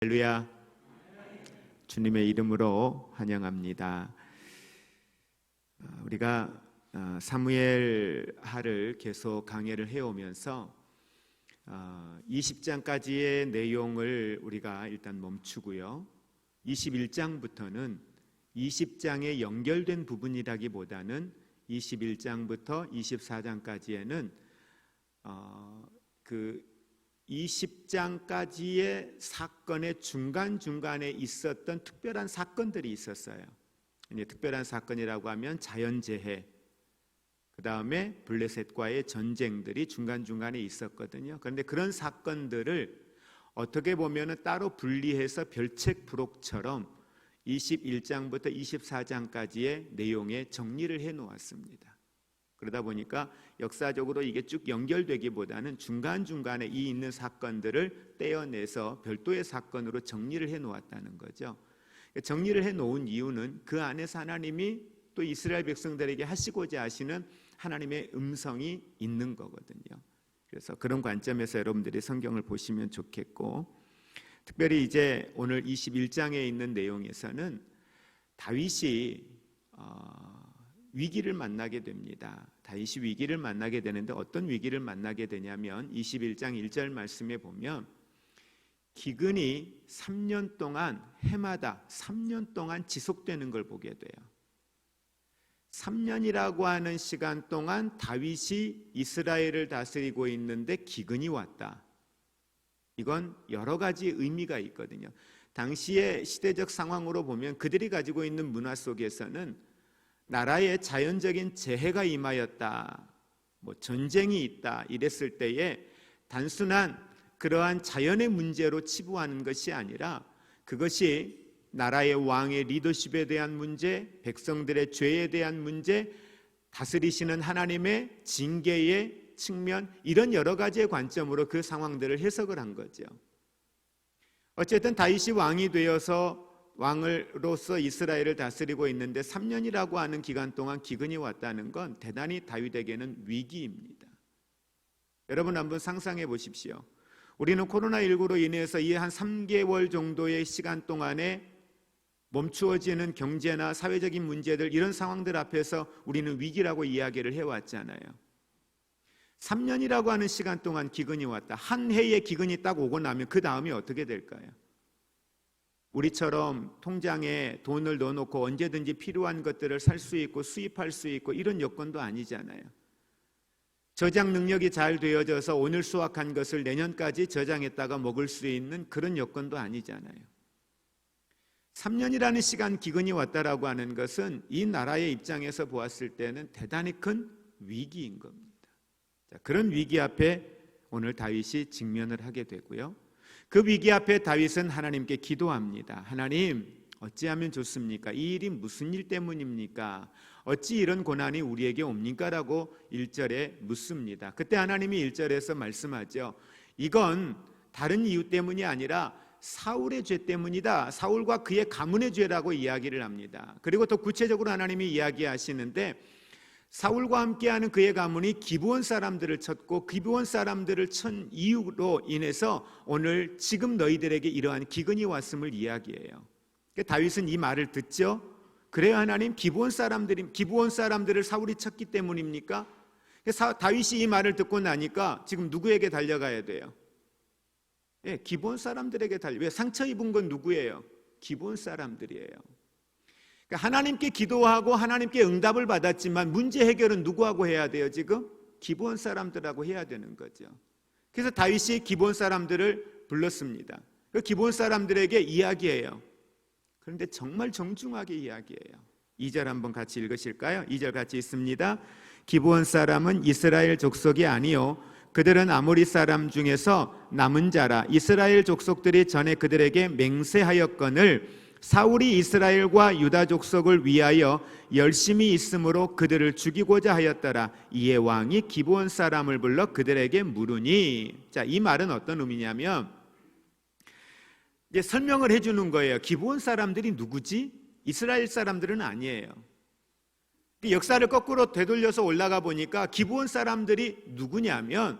할렐루야. 주님의 이름으로 환영합니다. 우리가 사무엘하를 계속 강해를 해오면서 20장까지의 내용을 우리가 일단 멈추고요, 21장부터는 20장에 연결된 부분이라기보다는 21장부터 24장까지에는 그 20장까지의 사건의 중간중간에 있었던 특별한 사건들이 있었어요. 이제 특별한 사건이라고 하면 자연재해, 그 다음에 블레셋과의 전쟁들이 중간중간에 있었거든요. 그런데 그런 사건들을 어떻게 보면 따로 분리해서 별책 부록처럼 21장부터 24장까지의 내용에 정리를 해 놓았습니다. 그러다 보니까 역사적으로 이게 쭉 연결되기보다는 중간중간에 이 있는 사건들을 떼어내서 별도의 사건으로 정리를 해 놓았다는 거죠. 정리를 해 놓은 이유는 그 안에서 하나님이 또 이스라엘 백성들에게 하시고자 하시는 하나님의 음성이 있는 거거든요. 그래서 그런 관점에서 여러분들이 성경을 보시면 좋겠고, 특별히 이제 오늘 21장에 있는 내용에서는 다윗이 위기를 만나게 됩니다. 다윗이 위기를 만나게 되는데 어떤 위기를 만나게 되냐면 21장 1절 말씀에 보면 기근이 3년 동안 해마다 3년 동안 지속되는 걸 보게 돼요. 3년이라고 하는 시간 동안 다윗이 이스라엘을 다스리고 있는데 기근이 왔다. 이건 여러 가지 의미가 있거든요. 당시의 시대적 상황으로 보면 그들이 가지고 있는 문화 속에서는 나라에 자연적인 재해가 임하였다, 전쟁이 있다 이랬을 때에 단순한 그러한 자연의 문제로 치부하는 것이 아니라 그것이 나라의 왕의 리더십에 대한 문제, 백성들의 죄에 대한 문제, 다스리시는 하나님의 징계의 측면, 이런 여러 가지의 관점으로 그 상황들을 해석을 한 거죠. 어쨌든 다윗이 왕이 되어서 왕으로서 이스라엘을 다스리고 있는데 3년이라고 하는 기간 동안 기근이 왔다는 건 대단히 다윗에게는 위기입니다. 여러분 한번 상상해 보십시오. 우리는 코로나19로 인해서 이 한 3개월 정도의 시간 동안에 멈추어지는 경제나 사회적인 문제들, 이런 상황들 앞에서 우리는 위기라고 이야기를 해왔잖아요. 3년이라고 하는 시간 동안 기근이 왔다. 한 해의 기근이 딱 오고 나면 그 다음이 어떻게 될까요? 우리처럼 통장에 돈을 넣어놓고 언제든지 필요한 것들을 살 수 있고 수입할 수 있고 이런 여건도 아니잖아요. 저장 능력이 잘 되어져서 오늘 수확한 것을 내년까지 저장했다가 먹을 수 있는 그런 여건도 아니잖아요. 3년이라는 시간 기근이 왔다라고 하는 것은 이 나라의 입장에서 보았을 때는 대단히 큰 위기인 겁니다. 그런 위기 앞에 오늘 다윗이 직면을 하게 되고요. 그 위기 앞에 다윗은 하나님께 기도합니다. 하나님, 어찌하면 좋습니까? 이 일이 무슨 일 때문입니까? 어찌 이런 고난이 우리에게 옵니까? 라고 1절에 묻습니다. 그때 하나님이 1절에서 말씀하죠. 이건 다른 이유 때문이 아니라 사울의 죄 때문이다. 사울과 그의 가문의 죄라고 이야기를 합니다. 그리고 더 구체적으로 하나님이 이야기하시는데 사울과 함께하는 그의 가문이 기브온 사람들을 쳤고 기브온 사람들을 친 이유로 인해서 오늘 지금 너희들에게 이러한 기근이 왔음을 이야기해요. 다윗은 이 말을 듣죠. 그래요, 하나님, 기브온 사람들을 사울이 쳤기 때문입니까? 다윗이 이 말을 듣고 나니까 지금 누구에게 달려가야 돼요? 기브온 사람들에게 왜 상처 입은 건 누구예요? 기브온 사람들이에요. 하나님께 기도하고 하나님께 응답을 받았지만 문제 해결은 누구하고 해야 돼요? 지금 기브온 사람들하고 해야 되는 거죠. 그래서 다윗이 기브온 사람들을 불렀습니다. 그 기브온 사람들에게 이야기해요. 그런데 정말 정중하게 이야기해요. 2절 한번 같이 읽으실까요? 2절 같이 있습니다. 기브온 사람은 이스라엘 족속이 아니요 그들은 아모리 사람 중에서 남은 자라. 이스라엘 족속들이 전에 그들에게 맹세하였거늘 사울이 이스라엘과 유다 족속을 위하여 열심히 있으므로 그들을 죽이고자 하였더라. 이에 왕이 기브온 사람을 불러 그들에게 물으니, 자, 이 말은 어떤 의미냐면 이제 설명을 해주는 거예요. 기브온 사람들이 누구지? 이스라엘 사람들은 아니에요. 역사를 거꾸로 되돌려서 올라가 보니까 기브온 사람들이 누구냐면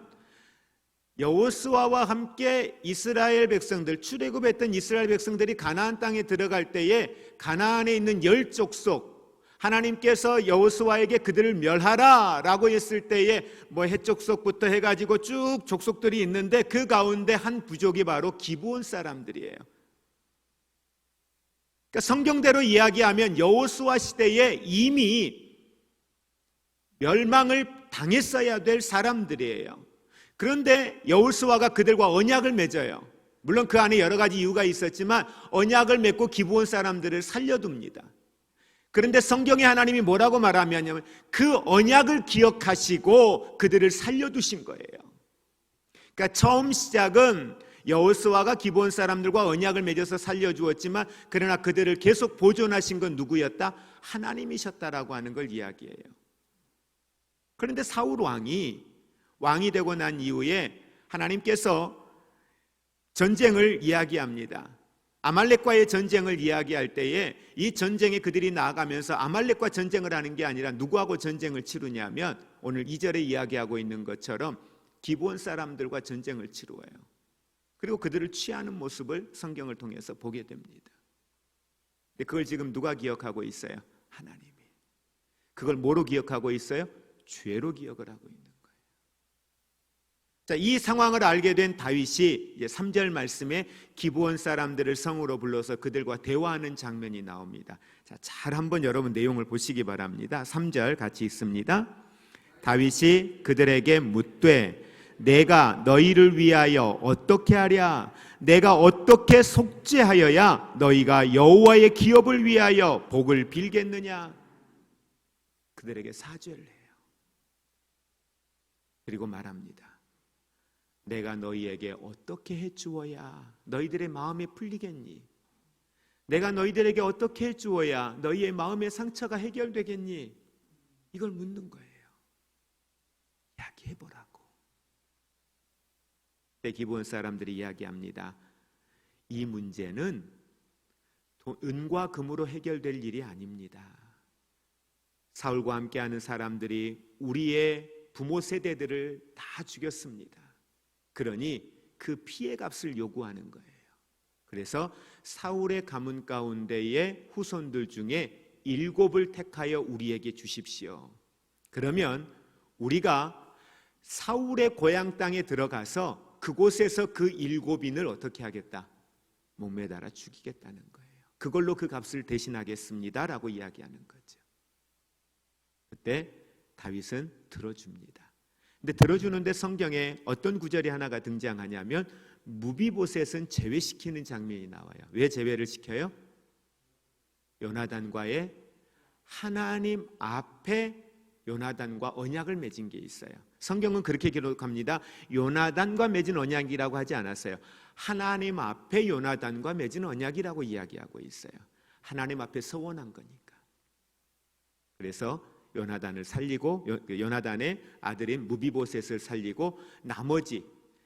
여호수아와 함께 이스라엘 백성들, 출애굽했던 이스라엘 백성들이 가나안 땅에 들어갈 때에 가나안에 있는 10족속, 하나님께서 여호수아에게 그들을 멸하라 라고 했을 때에 뭐 헷족속부터 해가지고 쭉 족속들이 있는데 그 가운데 한 부족이 바로 기브온 사람들이에요. 그러니까 성경대로 이야기하면 여호수아 시대에 이미 멸망을 당했어야 될 사람들이에요. 그런데 여호수아가 그들과 언약을 맺어요. 물론 그 안에 여러 가지 이유가 있었지만 언약을 맺고 기브온 사람들을 살려둡니다. 그런데 성경에 하나님이 뭐라고 말하냐면 그 언약을 기억하시고 그들을 살려두신 거예요. 그러니까 처음 시작은 여호수아가 기브온 사람들과 언약을 맺어서 살려주었지만 그러나 그들을 계속 보존하신 건 누구였다? 하나님이셨다라고 하는 걸 이야기해요. 그런데 사울 왕이 되고 난 이후에 하나님께서 전쟁을 이야기합니다. 아말렉과의 전쟁을 이야기할 때에 이 전쟁에 그들이 나아가면서 아말렉과 전쟁을 하는 게 아니라 누구하고 전쟁을 치르냐면 오늘 2절에 이야기하고 있는 것처럼 기브온 사람들과 전쟁을 치루어요. 그리고 그들을 취하는 모습을 성경을 통해서 보게 됩니다. 근데 그걸 지금 누가 기억하고 있어요? 하나님이. 그걸 뭐로 기억하고 있어요? 죄로 기억을 하고 있는 거예요. 자, 이 상황을 알게 된 다윗이 이제 3절 말씀에 기브온 사람들을 성으로 불러서 그들과 대화하는 장면이 나옵니다. 자, 잘 한번 여러분 내용을 보시기 바랍니다. 3절 같이 읽습니다. 다윗이 그들에게 묻되 내가 너희를 위하여 어떻게 하랴? 내가 어떻게 속죄하여야 너희가 여호와의 기업을 위하여 복을 빌겠느냐? 그들에게 사죄를 해요. 그리고 말합니다. 내가 너희에게 어떻게 해주어야 너희들의 마음에 풀리겠니? 내가 너희들에게 어떻게 해주어야 너희의 마음의 상처가 해결되겠니? 이걸 묻는 거예요. 이야기해보라고. 기브온 사람들이 이야기합니다. 이 문제는 은과 금으로 해결될 일이 아닙니다. 사울과 함께하는 사람들이 우리의 부모 세대들을 다 죽였습니다. 그러니 그 피해 값을 요구하는 거예요. 그래서 사울의 가문 가운데의 후손들 중에 7을 택하여 우리에게 주십시오. 그러면 우리가 사울의 고향 땅에 들어가서 그곳에서 그 7인을 어떻게 하겠다? 목매달아 죽이겠다는 거예요. 그걸로 그 값을 대신하겠습니다 라고 이야기하는 거죠. 그때 다윗은 들어줍니다. 근데 들어주는데 성경에 어떤 구절이 하나가 등장하냐면 무비보셋은 제외시키는 장면이 나와요. 왜 제외를 시켜요? 요나단과의 하나님 앞에 요나단과 언약을 맺은 게 있어요. 성경은 그렇게 기록합니다. 요나단과 맺은 언약이라고 하지 않았어요. 하나님 앞에 요나단과 맺은 언약이라고 이야기하고 있어요. 하나님 앞에 서원한 거니까. 그래서 요나단을 살리고 요나단의 아들인 무비보셋을 살리고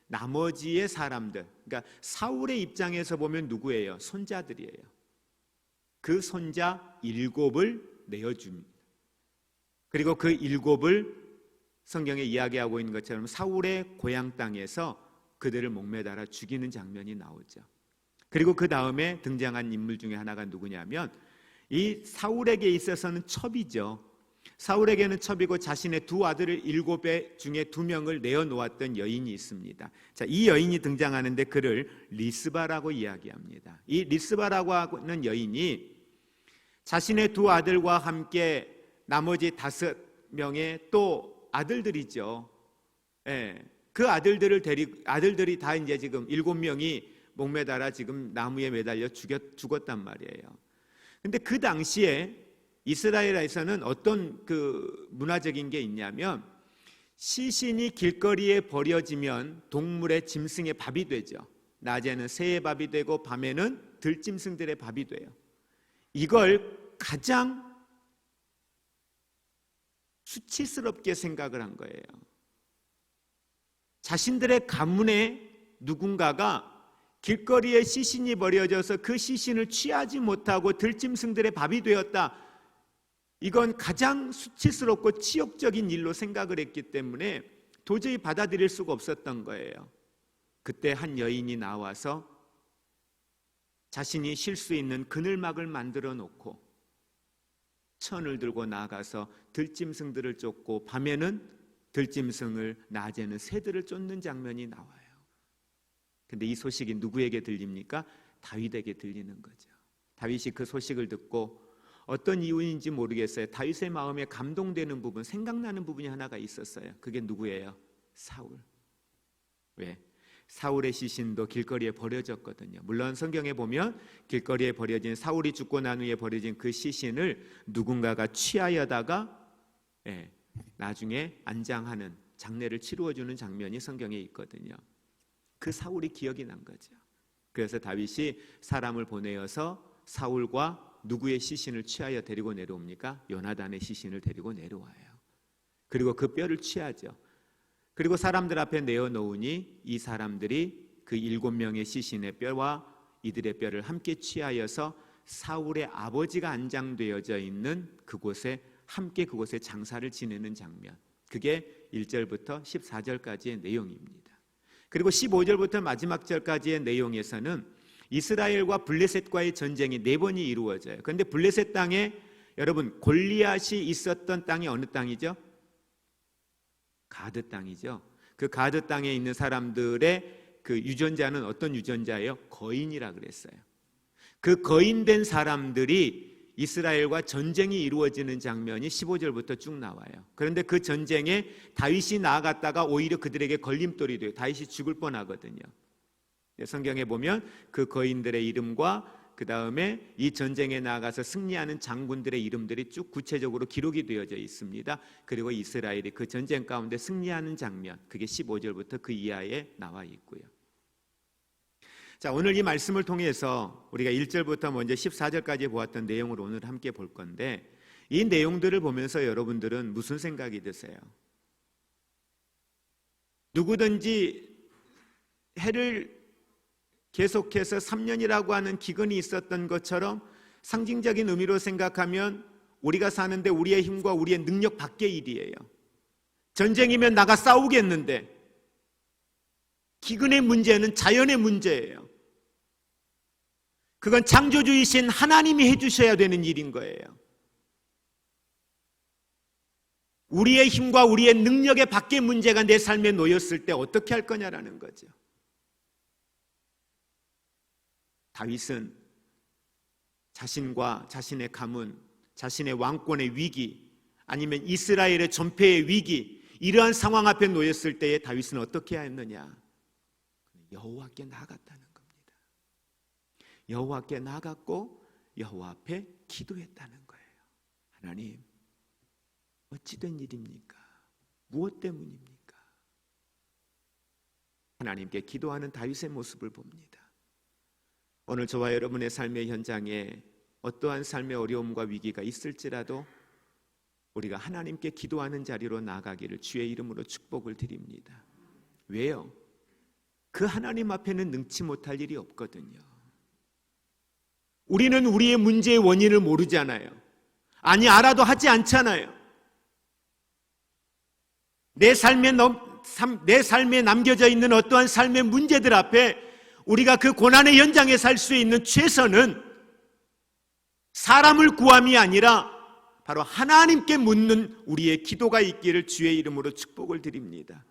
나머지의 사람들, 그러니까 사울의 입장에서 보면 누구예요? 손자들이에요. 그 손자 7을 내어줍니다. 그리고 그 7을 성경에 이야기하고 있는 것처럼 사울의 고향 땅에서 그들을 목매달아 죽이는 장면이 나오죠. 그리고 그 다음에 등장한 인물 중에 하나가 누구냐면 이 사울에게 있어서는 첩이죠. 사울에게는 첩이고 자신의 2 아들을 7배 중에 2명을 내어놓았던 여인이 있습니다. 자, 이 여인이 등장하는데 그를 리스바라고 이야기합니다. 이 리스바라고 하는 여인이 자신의 2 아들과 함께 나머지 5명의 또 아들들이죠. 그 아들들이 다 이제 지금 7명이 목매달아 지금 나무에 매달려 죽었단 말이에요. 근데 그 당시에 이스라엘에서는 어떤 그 문화적인 게 있냐면 시신이 길거리에 버려지면 동물의 짐승의 밥이 되죠. 낮에는 새의 밥이 되고 밤에는 들짐승들의 밥이 돼요. 이걸 가장 수치스럽게 생각을 한 거예요. 자신들의 가문에 누군가가 길거리에 시신이 버려져서 그 시신을 취하지 못하고 들짐승들의 밥이 되었다. 이건 가장 수치스럽고 치욕적인 일로 생각을 했기 때문에 도저히 받아들일 수가 없었던 거예요. 그때 한 여인이 나와서 자신이 쉴 수 있는 그늘막을 만들어 놓고 천을 들고 나가서 들짐승들을 쫓고 밤에는 들짐승을, 낮에는 새들을 쫓는 장면이 나와요. 근데 이 소식이 누구에게 들립니까? 다윗에게 들리는 거죠. 다윗이 그 소식을 듣고 어떤 이유인지 모르겠어요. 다윗의 마음에 감동되는 부분, 생각나는 부분이 하나가 있었어요. 그게 누구예요? 사울. 왜? 사울의 시신도 길거리에 버려졌거든요. 물론 성경에 보면 길거리에 버려진, 사울이 죽고 난 후에 버려진 그 시신을 누군가가 취하여다가 나중에 안장하는, 장례를 치루어주는 장면이 성경에 있거든요. 그 사울이 기억이 난 거죠. 그래서 다윗이 사람을 보내어서 사울과 누구의 시신을 취하여 데리고 내려옵니까? 요나단의 시신을 데리고 내려와요. 그리고 그 뼈를 취하죠. 그리고 사람들 앞에 내어놓으니 이 사람들이 그 7명의 시신의 뼈와 이들의 뼈를 함께 취하여서 사울의 아버지가 안장되어져 있는 그곳에 함께 그곳에 장사를 지내는 장면, 그게 1절부터 14절까지의 내용입니다. 그리고 15절부터 마지막 절까지의 내용에서는 이스라엘과 블레셋과의 전쟁이 4번이 이루어져요. 그런데 블레셋 땅에, 여러분, 골리앗이 있었던 땅이 어느 땅이죠? 가드 땅이죠. 그 가드 땅에 있는 사람들의 그 유전자는 어떤 유전자예요? 거인이라 그랬어요. 그 거인된 사람들이 이스라엘과 전쟁이 이루어지는 장면이 15절부터 쭉 나와요. 그런데 그 전쟁에 다윗이 나아갔다가 오히려 그들에게 걸림돌이 돼요. 다윗이 죽을 뻔하거든요. 성경에 보면 그 거인들의 이름과 그 다음에 이 전쟁에 나아가서 승리하는 장군들의 이름들이 쭉 구체적으로 기록이 되어져 있습니다. 그리고 이스라엘이 그 전쟁 가운데 승리하는 장면, 그게 15절부터 그 이하에 나와 있고요. 자, 오늘 이 말씀을 통해서 우리가 1절부터 먼저 14절까지 보았던 내용을 오늘 함께 볼 건데, 이 내용들을 보면서 여러분들은 무슨 생각이 드세요? 누구든지 해를 계속해서 3년이라고 하는 기근이 있었던 것처럼 상징적인 의미로 생각하면 우리가 사는데 우리의 힘과 우리의 능력 밖의 일이에요. 전쟁이면 나가 싸우겠는데 기근의 문제는 자연의 문제예요. 그건 창조주이신 하나님이 해주셔야 되는 일인 거예요. 우리의 힘과 우리의 능력의 밖의 문제가 내 삶에 놓였을 때 어떻게 할 거냐라는 거죠. 다윗은 자신과 자신의 가문, 자신의 왕권의 위기, 아니면 이스라엘의 전패의 위기, 이러한 상황 앞에 놓였을 때에 다윗은 어떻게 했느냐? 여호와께 나아갔다는 겁니다. 여호와께 나아갔고 여호와 앞에 기도했다는 거예요. 하나님, 어찌된 일입니까? 무엇 때문입니까? 하나님께 기도하는 다윗의 모습을 봅니다. 오늘 저와 여러분의 삶의 현장에 어떠한 삶의 어려움과 위기가 있을지라도 우리가 하나님께 기도하는 자리로 나아가기를 주의 이름으로 축복을 드립니다. 왜요? 그 하나님 앞에는 능치 못할 일이 없거든요. 우리는 우리의 문제의 원인을 모르잖아요. 아니, 알아도 하지 않잖아요. 내 삶에 남겨져 있는 어떠한 삶의 문제들 앞에 우리가 그 고난의 현장에 살 수 있는 최선은 사람을 구함이 아니라 바로 하나님께 묻는 우리의 기도가 있기를 주의 이름으로 축복을 드립니다.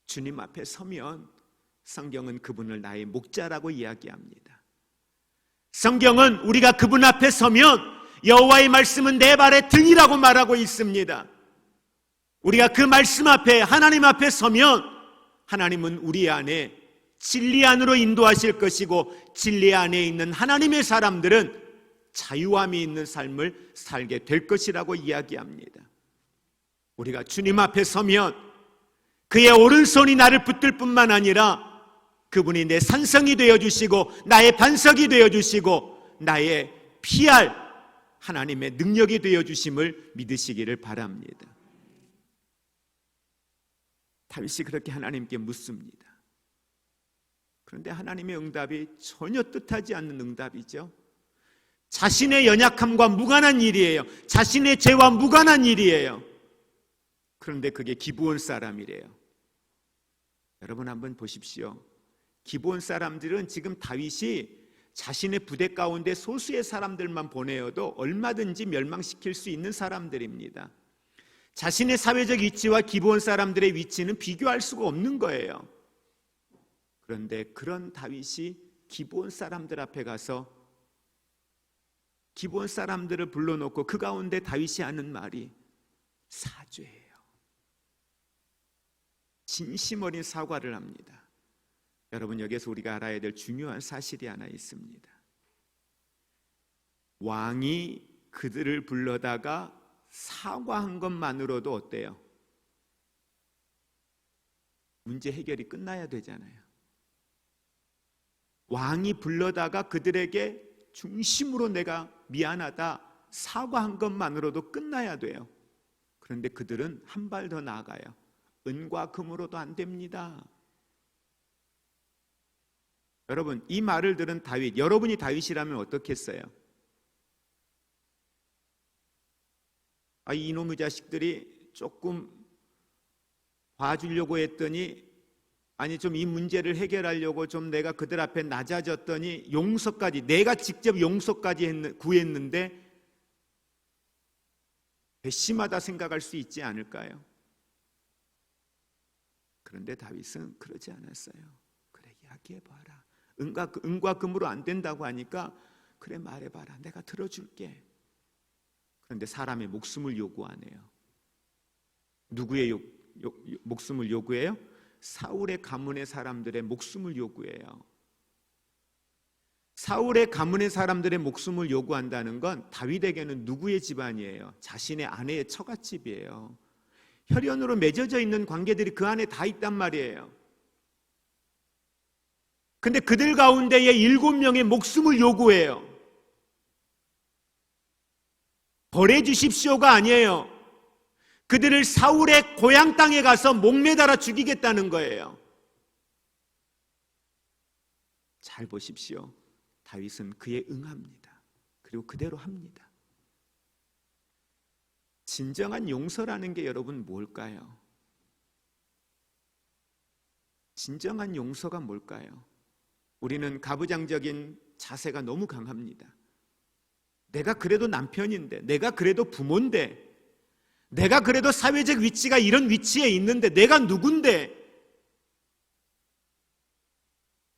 주님 앞에 서면 성경은 그분을 나의 목자라고 이야기합니다. 성경은 우리가 그분 앞에 서면 여호와의 말씀은 내 발의 등이라고 말하고 있습니다. 우리가 그 말씀 앞에, 하나님 앞에 서면 하나님은 우리 안에 진리 안으로 인도하실 것이고, 진리 안에 있는 하나님의 사람들은 자유함이 있는 삶을 살게 될 것이라고 이야기합니다. 우리가 주님 앞에 서면 그의 오른손이 나를 붙들 뿐만 아니라 그분이 내 산성이 되어주시고 나의 반석이 되어주시고 나의 피할 하나님의 능력이 되어주심을 믿으시기를 바랍니다. 다윗이 그렇게 하나님께 묻습니다. 그런데 하나님의 응답이 전혀 뜻하지 않는 응답이죠. 자신의 연약함과 무관한 일이에요. 자신의 죄와 무관한 일이에요. 그런데 그게 기브온 사람이래요. 여러분 한번 보십시오. 기브온 사람들은 지금 다윗이 자신의 부대 가운데 소수의 사람들만 보내어도 얼마든지 멸망시킬 수 있는 사람들입니다. 자신의 사회적 위치와 기브온 사람들의 위치는 비교할 수가 없는 거예요. 그런데 그런 다윗이 기브온 사람들 앞에 가서 기브온 사람들을 불러놓고 그 가운데 다윗이 하는 말이 사죄예요. 진심 어린 사과를 합니다. 여러분, 여기서 우리가 알아야 될 중요한 사실이 하나 있습니다. 왕이 그들을 불러다가 사과한 것만으로도 어때요? 문제 해결이 끝나야 되잖아요. 왕이 불러다가 그들에게 중심으로 내가 미안하다 사과한 것만으로도 끝나야 돼요. 그런데 그들은 한 발 더 나아가요. 은과 금으로도 안 됩니다. 여러분, 이 말을 들은 다윗, 여러분이 다윗이라면 어떻겠어요? 이놈의 자식들이 조금 봐주려고 했더니, 아니 좀 이 문제를 해결하려고 좀 내가 그들 앞에 낮아졌더니 용서까지, 내가 직접 용서까지 구했는데 괘씸하다 생각할 수 있지 않을까요? 그런데 다윗은 그러지 않았어요. 그래, 이야기해봐라. 은과 금으로 안 된다고 하니까 그래, 말해봐라. 내가 들어줄게. 그런데 사람의 목숨을 요구하네요. 누구의 목숨을 요구해요? 사울의 가문의 사람들의 목숨을 요구해요. 사울의 가문의 사람들의 목숨을 요구한다는 건 다윗에게는 누구의 집안이에요? 자신의 아내의 처갓집이에요. 혈연으로 맺어져 있는 관계들이 그 안에 다 있단 말이에요. 근데 그들 가운데에 7명의 목숨을 요구해요. 벌해주십시오가 아니에요. 그들을 사울의 고향 땅에 가서 목매달아 죽이겠다는 거예요. 잘 보십시오. 다윗은 그에 응합니다. 그리고 그대로 합니다. 진정한 용서라는 게 여러분 뭘까요? 진정한 용서가 뭘까요? 우리는 가부장적인 자세가 너무 강합니다. 내가 그래도 남편인데, 내가 그래도 부모인데, 내가 그래도 사회적 위치가 이런 위치에 있는데, 내가 누군데,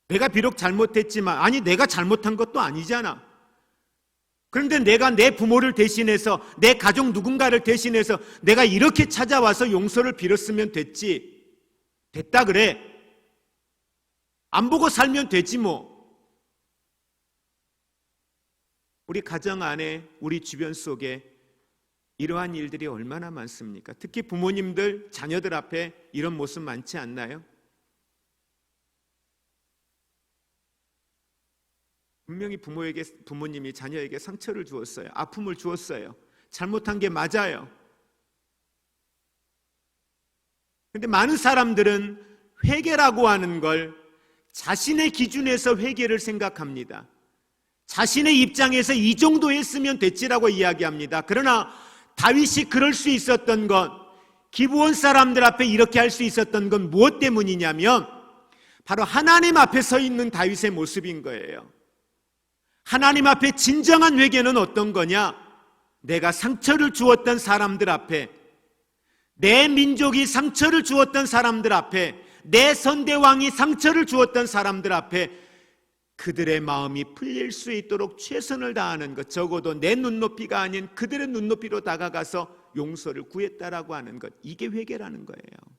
내가 비록 잘못했지만, 아니 내가 잘못한 것도 아니잖아. 그런데 내가 내 부모를 대신해서, 내 가족 누군가를 대신해서 내가 이렇게 찾아와서 용서를 빌었으면 됐다 그래. 안 보고 살면 되지 뭐. 우리 가정 안에, 우리 주변 속에 이러한 일들이 얼마나 많습니까? 특히 부모님들, 자녀들 앞에 이런 모습 많지 않나요? 분명히 부모님이 자녀에게 상처를 주었어요. 아픔을 주었어요. 잘못한 게 맞아요. 그런데 많은 사람들은 회개라고 하는 걸 자신의 기준에서 회개를 생각합니다. 자신의 입장에서 이 정도 했으면 됐지라고 이야기합니다. 그러나 다윗이 그럴 수 있었던 것, 기브온 사람들 앞에 이렇게 할 수 있었던 건 무엇 때문이냐면 바로 하나님 앞에 서 있는 다윗의 모습인 거예요. 하나님 앞에 진정한 회개는 어떤 거냐? 내가 상처를 주었던 사람들 앞에, 내 민족이 상처를 주었던 사람들 앞에, 내 선대왕이 상처를 주었던 사람들 앞에 그들의 마음이 풀릴 수 있도록 최선을 다하는 것, 적어도 내 눈높이가 아닌 그들의 눈높이로 다가가서 용서를 구했다라고 하는 것, 이게 회개라는 거예요.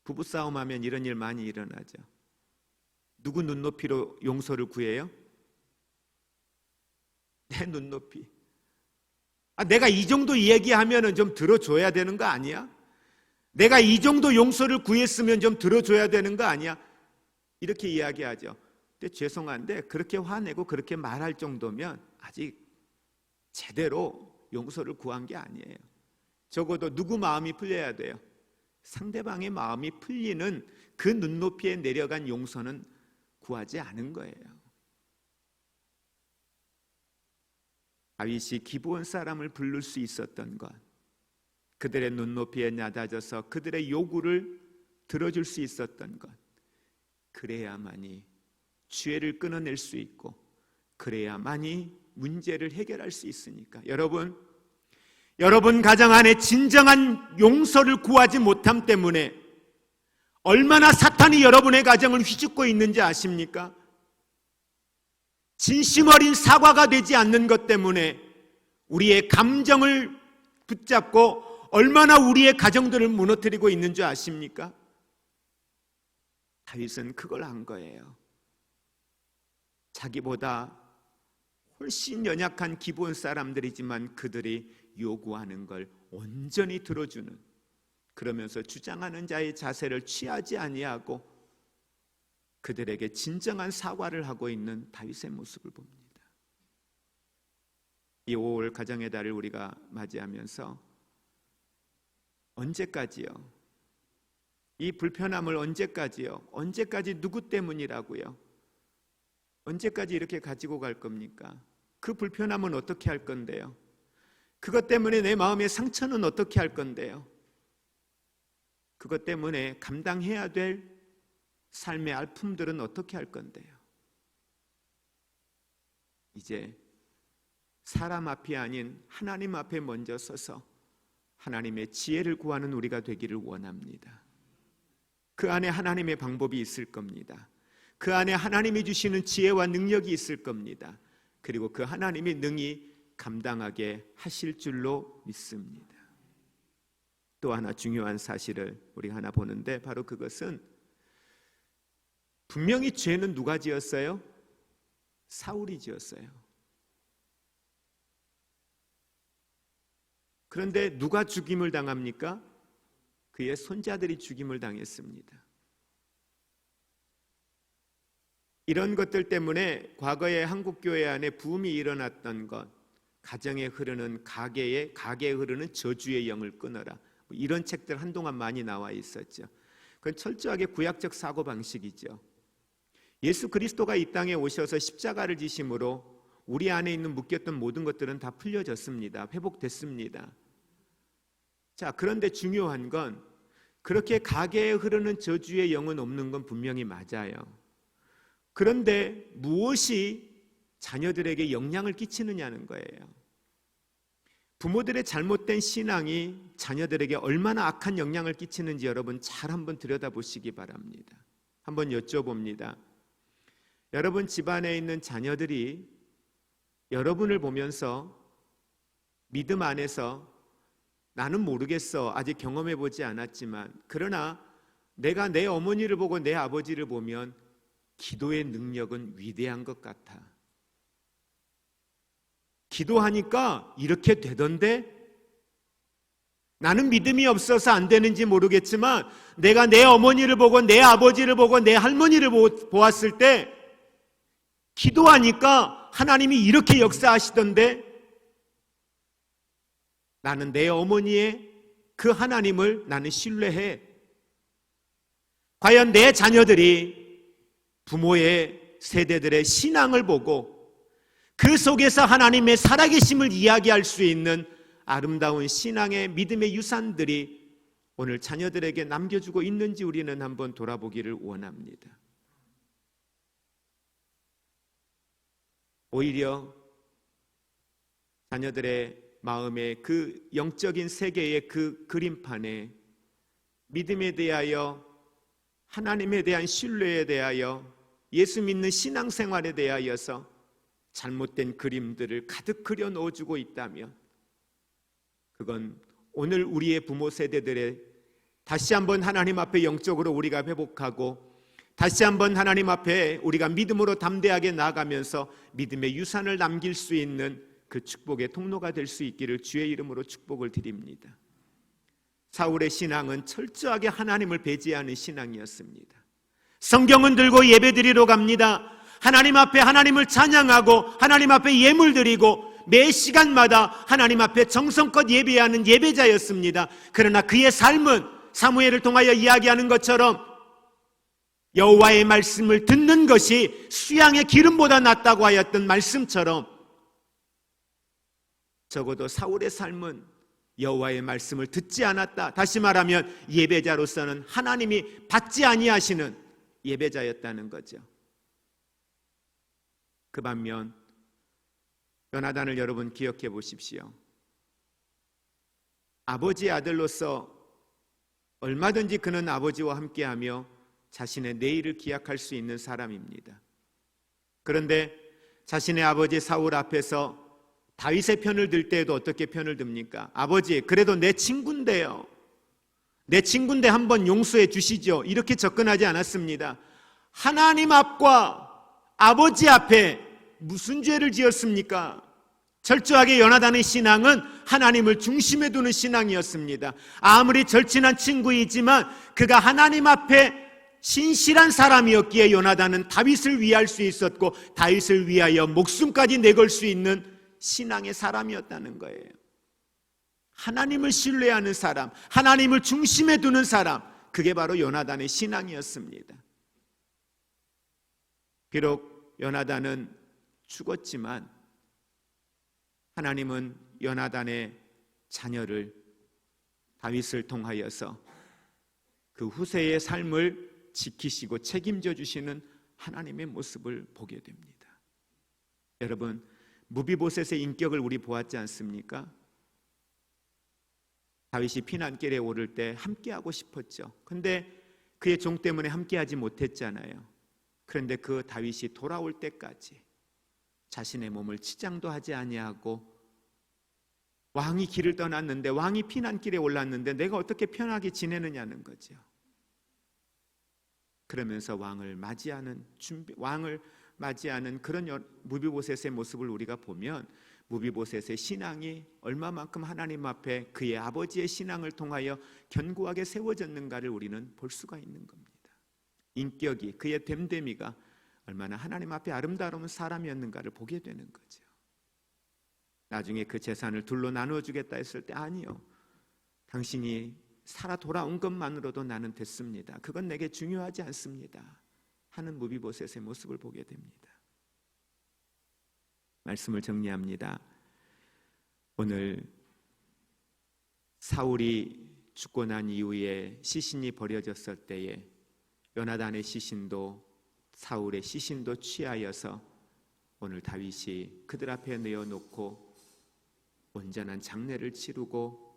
부부싸움하면 이런 일 많이 일어나죠. 누구 눈높이로 용서를 구해요? 내 눈높이. 내가 이 정도 얘기하면 좀 들어줘야 되는 거 아니야? 내가 이 정도 용서를 구했으면 좀 들어줘야 되는 거 아니야? 이렇게 이야기하죠. 근데 죄송한데 그렇게 화내고 그렇게 말할 정도면 아직 제대로 용서를 구한 게 아니에요. 적어도 누구 마음이 풀려야 돼요? 상대방의 마음이 풀리는 그 눈높이에 내려간 용서는 구하지 않은 거예요. 다윗이 기브온 사람을 부를 수 있었던 것, 그들의 눈높이에 낮아져서 그들의 요구를 들어줄 수 있었던 것, 그래야만이 죄를 끊어낼 수 있고 그래야만이 문제를 해결할 수 있으니까. 여러분 가정 안에 진정한 용서를 구하지 못함 때문에 얼마나 사탄이 여러분의 가정을 휘젓고 있는지 아십니까? 진심 어린 사과가 되지 않는 것 때문에 우리의 감정을 붙잡고 얼마나 우리의 가정들을 무너뜨리고 있는 줄 아십니까? 다윗은 그걸 한 거예요. 자기보다 훨씬 연약한 기본 사람들이지만 그들이 요구하는 걸 온전히 들어주는, 그러면서 주장하는 자의 자세를 취하지 아니하고 그들에게 진정한 사과를 하고 있는 다윗의 모습을 봅니다. 이 5월 가정의 달을 우리가 맞이하면서 언제까지요? 이 불편함을 언제까지요? 언제까지 누구 때문이라고요? 언제까지 이렇게 가지고 갈 겁니까? 그 불편함은 어떻게 할 건데요? 그것 때문에 내 마음의 상처는 어떻게 할 건데요? 그것 때문에 감당해야 될 삶의 아픔들은 어떻게 할 건데요? 이제 사람 앞이 아닌 하나님 앞에 먼저 서서 하나님의 지혜를 구하는 우리가 되기를 원합니다. 그 안에 하나님의 방법이 있을 겁니다. 그 안에 하나님이 주시는 지혜와 능력이 있을 겁니다. 그리고 그 하나님이 능히 감당하게 하실 줄로 믿습니다. 또 하나 중요한 사실을 우리가 하나 보는데, 바로 그것은 분명히 죄는 누가 지었어요? 사울이 지었어요. 그런데 누가 죽임을 당합니까? 그의 손자들이 죽임을 당했습니다. 이런 것들 때문에 과거에 한국교회 안에 부흥이 일어났던 것, 가정에 흐르는 가게에 흐르는 저주의 영을 끊어라, 이런 책들 한동안 많이 나와 있었죠. 그건 철저하게 구약적 사고방식이죠. 예수 그리스도가 이 땅에 오셔서 십자가를 지심으로 우리 안에 있는 묶였던 모든 것들은 다 풀려졌습니다. 회복됐습니다. 자, 그런데 중요한 건 그렇게 가게에 흐르는 저주의 영은 없는 건 분명히 맞아요. 그런데 무엇이 자녀들에게 영향을 끼치느냐는 거예요. 부모들의 잘못된 신앙이 자녀들에게 얼마나 악한 영향을 끼치는지 여러분 잘 한번 들여다보시기 바랍니다. 한번 여쭤봅니다. 여러분 집안에 있는 자녀들이 여러분을 보면서 믿음 안에서 나는 모르겠어, 아직 경험해보지 않았지만, 그러나 내가 내 어머니를 보고 내 아버지를 보면 기도의 능력은 위대한 것 같아. 기도하니까 이렇게 되던데? 나는 믿음이 없어서 안 되는지 모르겠지만 내가 내 어머니를 보고 내 아버지를 보고 내 할머니를 보았을 때 기도하니까 하나님이 이렇게 역사하시던데, 나는 내 어머니의 그 하나님을 나는 신뢰해. 과연 내 자녀들이 부모의 세대들의 신앙을 보고 그 속에서 하나님의 살아계심을 이야기할 수 있는 아름다운 신앙의 믿음의 유산들이 오늘 자녀들에게 남겨주고 있는지 우리는 한번 돌아보기를 원합니다. 오히려 자녀들의 마음의 그 영적인 세계의 그 그림판에 믿음에 대하여, 하나님에 대한 신뢰에 대하여, 예수 믿는 신앙생활에 대하여서 잘못된 그림들을 가득 그려 넣어주고 있다면 그건 오늘 우리의 부모 세대들의 다시 한번 하나님 앞에 영적으로 우리가 회복하고 다시 한번 하나님 앞에 우리가 믿음으로 담대하게 나아가면서 믿음의 유산을 남길 수 있는 그 축복의 통로가 될 수 있기를 주의 이름으로 축복을 드립니다. 사울의 신앙은 철저하게 하나님을 배제하는 신앙이었습니다. 성경은 들고 예배드리러 갑니다. 하나님 앞에 하나님을 찬양하고 하나님 앞에 예물 드리고 매 시간마다 하나님 앞에 정성껏 예배하는 예배자였습니다. 그러나 그의 삶은 사무엘을 통하여 이야기하는 것처럼 여호와의 말씀을 듣는 것이 수양의 기름보다 낫다고 하였던 말씀처럼 적어도 사울의 삶은 여호와의 말씀을 듣지 않았다. 다시 말하면 예배자로서는 하나님이 받지 아니하시는 예배자였다는 거죠. 그 반면 요나단을 여러분 기억해 보십시오. 아버지의 아들로서 얼마든지 그는 아버지와 함께하며 자신의 내일을 기약할 수 있는 사람입니다. 그런데 자신의 아버지 사울 앞에서 다윗의 편을 들 때에도 어떻게 편을 듭니까? 아버지, 그래도 내 친구인데요. 내 친구인데 한번 용서해 주시죠. 이렇게 접근하지 않았습니다. 하나님 앞과 아버지 앞에 무슨 죄를 지었습니까? 철저하게 요나단의 신앙은 하나님을 중심에 두는 신앙이었습니다. 아무리 절친한 친구이지만 그가 하나님 앞에 신실한 사람이었기에 요나단은 다윗을 위할 수 있었고 다윗을 위하여 목숨까지 내걸 수 있는 신앙의 사람이었다는 거예요. 하나님을 신뢰하는 사람, 하나님을 중심에 두는 사람, 그게 바로 요나단의 신앙이었습니다. 비록 요나단은 죽었지만 하나님은 요나단의 자녀를 다윗을 통하여서 그 후세의 삶을 지키시고 책임져 주시는 하나님의 모습을 보게 됩니다. 여러분, 무비보셋의 인격을 우리 보았지 않습니까? 다윗이 피난길에 오를 때 함께하고 싶었죠. 그런데 그의 종 때문에 함께하지 못했잖아요. 그런데 그 다윗이 돌아올 때까지 자신의 몸을 치장도 하지 아니하고 왕이 길을 떠났는데, 왕이 피난길에 올랐는데 내가 어떻게 편하게 지내느냐는 거죠. 그러면서 왕을 맞이하는 그런 무비보셋의 모습을 우리가 보면 무비보셋의 신앙이 얼마만큼 하나님 앞에 그의 아버지의 신앙을 통하여 견고하게 세워졌는가를 우리는 볼 수가 있는 겁니다. 인격이, 그의 됨됨이가 얼마나 하나님 앞에 아름다운 사람이었는가를 보게 되는 거죠. 나중에 그 재산을 둘로 나누어주겠다 했을 때 아니요, 당신이 살아 돌아온 것만으로도 나는 됐습니다. 그건 내게 중요하지 않습니다 하는 무비보셋의 모습을 보게 됩니다. 말씀을 정리합니다. 오늘 사울이 죽고 난 이후에 시신이 버려졌을 때에 요나단의 시신도 사울의 시신도 취하여서 오늘 다윗이 그들 앞에 내어놓고 온전한 장례를 치르고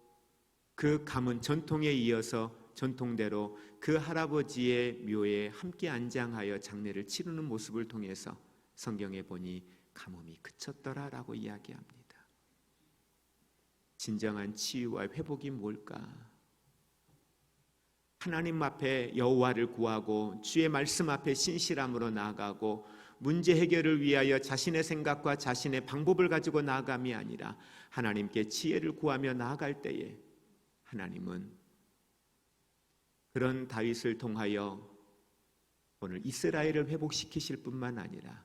그 가문 전통에 이어서 전통대로 그 할아버지의 묘에 함께 안장하여 장례를 치르는 모습을 통해서 성경에 보니 가뭄이 그쳤더라라고 이야기합니다. 진정한 치유와 회복이 뭘까? 하나님 앞에 여호와를 구하고 주의 말씀 앞에 신실함으로 나아가고 문제 해결을 위하여 자신의 생각과 자신의 방법을 가지고 나아감이 아니라 하나님께 지혜를 구하며 나아갈 때에 하나님은 그런 다윗을 통하여 오늘 이스라엘을 회복시키실 뿐만 아니라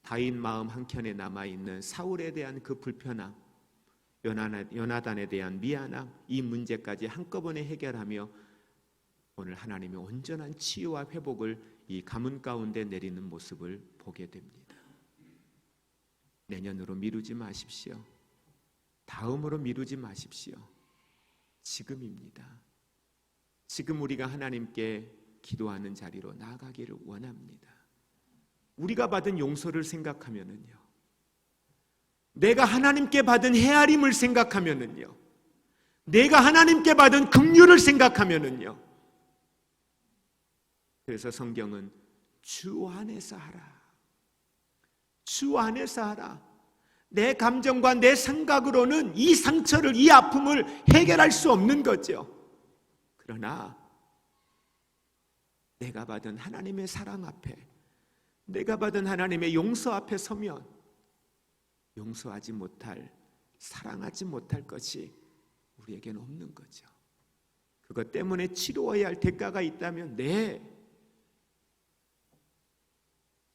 다윗 마음 한켠에 남아있는 사울에 대한 그 불편함, 요나단에 대한 미안함, 이 문제까지 한꺼번에 해결하며 오늘 하나님의 온전한 치유와 회복을 이 가문 가운데 내리는 모습을 보게 됩니다. 내년으로 미루지 마십시오. 다음으로 미루지 마십시오. 지금입니다. 지금 우리가 하나님께 기도하는 자리로 나아가기를 원합니다. 우리가 받은 용서를 생각하면은요, 내가 하나님께 받은 헤아림을 생각하면은요, 내가 하나님께 받은 긍휼을 생각하면은요, 그래서 성경은 주 안에서 하라, 주 안에서 하라. 내 감정과 내 생각으로는 이 상처를, 이 아픔을 해결할 수 없는 거죠. 그러나 내가 받은 하나님의 사랑 앞에, 내가 받은 하나님의 용서 앞에 서면 용서하지 못할, 사랑하지 못할 것이 우리에게는 없는 거죠. 그것 때문에 치루어야 할 대가가 있다면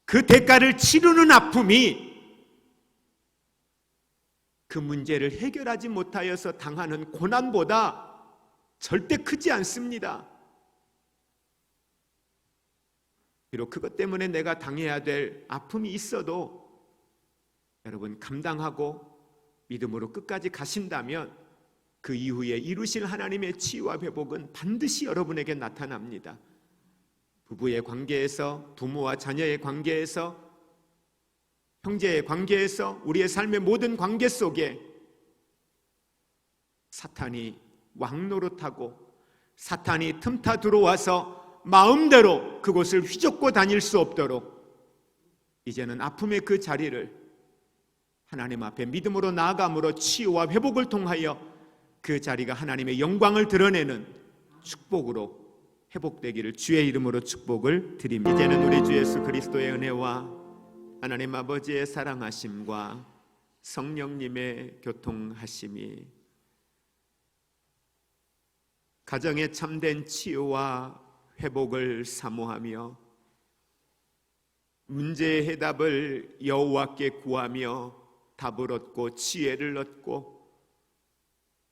그 대가를 치르는 아픔이 그 문제를 해결하지 못하여서 당하는 고난보다 절대 크지 않습니다. 비록 그것 때문에 내가 당해야 될 아픔이 있어도 여러분 감당하고 믿음으로 끝까지 가신다면 그 이후에 이루실 하나님의 치유와 회복은 반드시 여러분에게 나타납니다. 부부의 관계에서, 부모와 자녀의 관계에서, 형제의 관계에서, 우리의 삶의 모든 관계 속에 사탄이 왕노릇하고 사탄이 틈타 들어와서 마음대로 그곳을 휘젓고 다닐 수 없도록 이제는 아픔의 그 자리를 하나님 앞에 믿음으로 나아감으로 치유와 회복을 통하여 그 자리가 하나님의 영광을 드러내는 축복으로 회복되기를 주의 이름으로 축복을 드립니다. 이제는 우리 주 예수 그리스도의 은혜와 하나님 아버지의 사랑하심과 성령님의 교통하심이 가정의 참된 치유와 회복을 사모하며 문제의 해답을 여호와께 구하며 답을 얻고 지혜를 얻고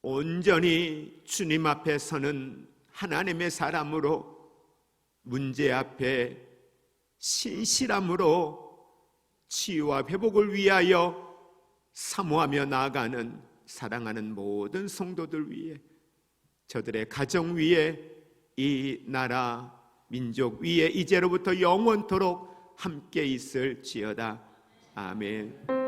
온전히 주님 앞에 서는 하나님의 사람으로 문제 앞에 신실함으로 치유와 회복을 위하여 사모하며 나아가는 사랑하는 모든 성도들 위해, 저들의 가정 위에, 이 나라 민족 위에 이제로부터 영원토록 함께 있을지어다. 아멘.